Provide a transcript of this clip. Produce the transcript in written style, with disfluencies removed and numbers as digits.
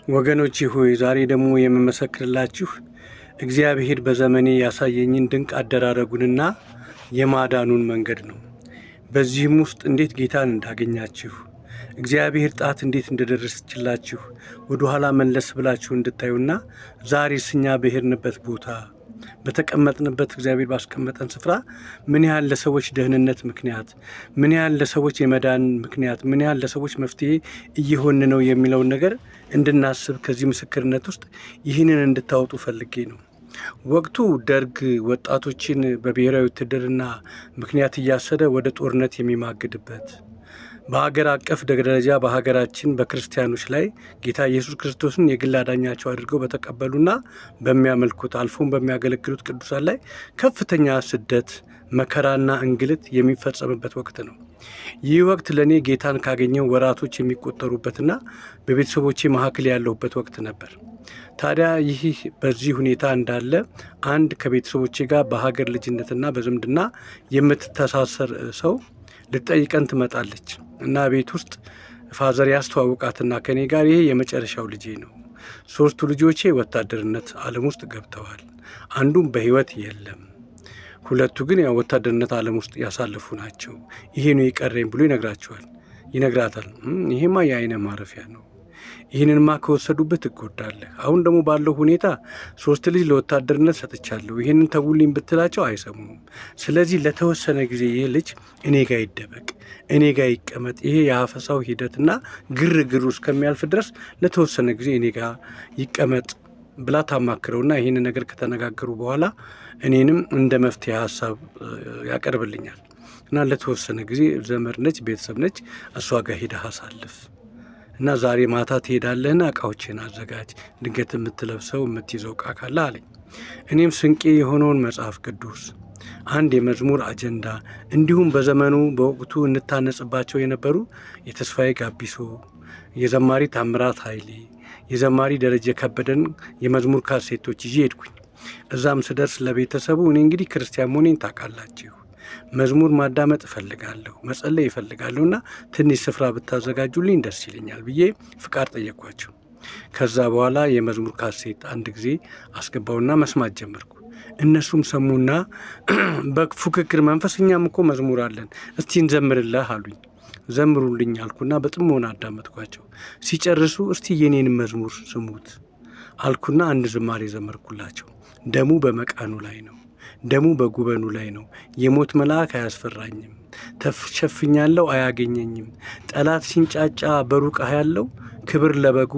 ወገኖቼ ሆይ ዛሬ ደግሞ የምመሰክርላችሁ እግዚአብሔር በዘመኔ ያሳየኝን ድንቅ አደራረጉንና የማዳኑን መንገድ ነው። በዚህም ውስጥ እንዴት ጌታን እንዳገኛችሁ እግዚአብሔር ጣት እንዴት እንደደረሰችላችሁ ወደ ኋላ መለስ ብላችሁ እንድታዩና ዛሬስ እኛ በሄድንበት ቦታ በተቀመጥንበት እግዚአብሔር ባስቀመጠን ስፍራ ምን ያህል ለሰዎች ደህንነት ምክንያት፣ ምን ያህል ለሰዎች የመዳን ምክንያት፣ ምን ያህል ለሰዎች መፍትሄ እየሆን ነው የሚለውን ነገር እንድናስብ ከዚህ ምስክርነት ውስጥ ይህንን እንድታወጡ ፈልጌ ነው። ወቅቱ ደርግ ወጣቶችን በብሔራዊ ውትድርና ምክንያት እያሰረ ወደ ጦርነት የሚማግድበት በሀገር አቀፍ ደረጃ በሀገራችን በክርስቲያኖች ላይ ጌታ ኢየሱስ ክርስቶስን የግል አዳኛቸው አድርገው በተቀበሉና በሚያመልኩት አልፎም በሚያገለግሉት ቅዱሳን ላይ ከፍተኛ ስደት፣ መከራና እንግልት የሚፈጸምበት ወቅት ነው። ይህ ወቅት ለእኔ ጌታን ካገኘው ወራቶች የሚቆጠሩበትና በቤተሰቦቼ መካከል ያለሁበት ወቅት ነበር። ታዲያ ይህ በዚህ ሁኔታ እንዳለ አንድ ከቤተሰቦቼ ጋር በሀገር ልጅነትና በዝምድና የምትተሳሰር ሰው ልጠይቀን ትመጣለች እና ቤት ውስጥ ፋዘር ያስተዋውቃትና ከኔ ጋር ይሄ የመጨረሻው ልጄ ነው። 3 ልጆቼ ወታደርነት ዓለም ውስጥ ገብተዋል። አንዱም በህይወት የለም። 2 ግን ያው ወታደርነት ዓለም ውስጥ ያሳለፉ ናቸው። ይሄ ነው የቀረኝ ብሎ ይነግራታል። ይሄማ የአይነ ማረፊያ ነው። ይህንንማ ከወሰዱበት እጎዳለህ። አሁን ደግሞ ባለው ሁኔታ 3 ልጅ ለወታደርነት ሰጥቻለሁ። ይህንን ተውልኝ ብትላቸው አይሰሙም። ስለዚህ ለተወሰነ ጊዜ ይህ ልጅ እኔ ጋር ይደበቅ፣ እኔ ጋር ይቀመጥ፣ ይሄ የአፈሳው ሂደትና ግርግሩ እስከሚያልፍ ድረስ ለተወሰነ ጊዜ እኔ ጋር ይቀመጥ ብላ ታማክረውና ይህንን ነገር ከተነጋገሩ በኋላ እኔንም እንደ መፍትሄ ሀሳብ ያቀርብልኛል እና ለተወሰነ ጊዜ ዘመድ ነች፣ ቤተሰብ ነች፣ እሷ ጋር ሄደህ አሳልፍ እና ዛሬ ማታ ትሄዳለህና እቃዎችን አዘጋጅ፣ ድንገት የምትለብሰው የምትይዘው እቃ ካለ አለኝ። እኔም ስንቄ የሆነውን መጽሐፍ ቅዱስ፣ አንድ የመዝሙር አጀንዳ እንዲሁም በዘመኑ በወቅቱ እንታነጽባቸው የነበሩ የተስፋዬ ጋቢሶ፣ የዘማሪ ታምራት ኃይሌ፣ የዘማሪ ደረጀ ከበደን የመዝሙር ካሴቶች ይዤ ሄድኩኝ። እዛም ስደርስ ለቤተሰቡ እኔ እንግዲህ ክርስቲያን መሆኔን ታውቃላችሁ፣ መዝሙር ማዳመጥ እፈልጋለሁ፣ መጸለይ እፈልጋለሁና ትንሽ ስፍራ ብታዘጋጁልኝ ደስ ይለኛል ብዬ ፍቃድ ጠየኳቸው። ከዛ በኋላ የመዝሙር ካሴት አንድ ጊዜ አስገባውና መስማት ጀመርኩ። እነሱም ሰሙና በፉክክር መንፈስ እኛም እኮ መዝሙር አለን እስቲ እንዘምርልህ አሉኝ። ዘምሩልኝ አልኩና በጥሞና አዳመጥኳቸው። ሲጨርሱ እስቲ የኔንም መዝሙር ስሙት አልኩና አንድ ዝማሬ ዘመርኩላቸው። ደሙ በመቃኑ ላይ ነው፣ ደሙ በጉበኑ ላይ ነው፣ የሞት መልአክ አያስፈራኝም፣ ተሸፍኛለሁ አያገኘኝም፣ ጠላት ሲንጫጫ በሩቅ ያለው ክብር ለበጉ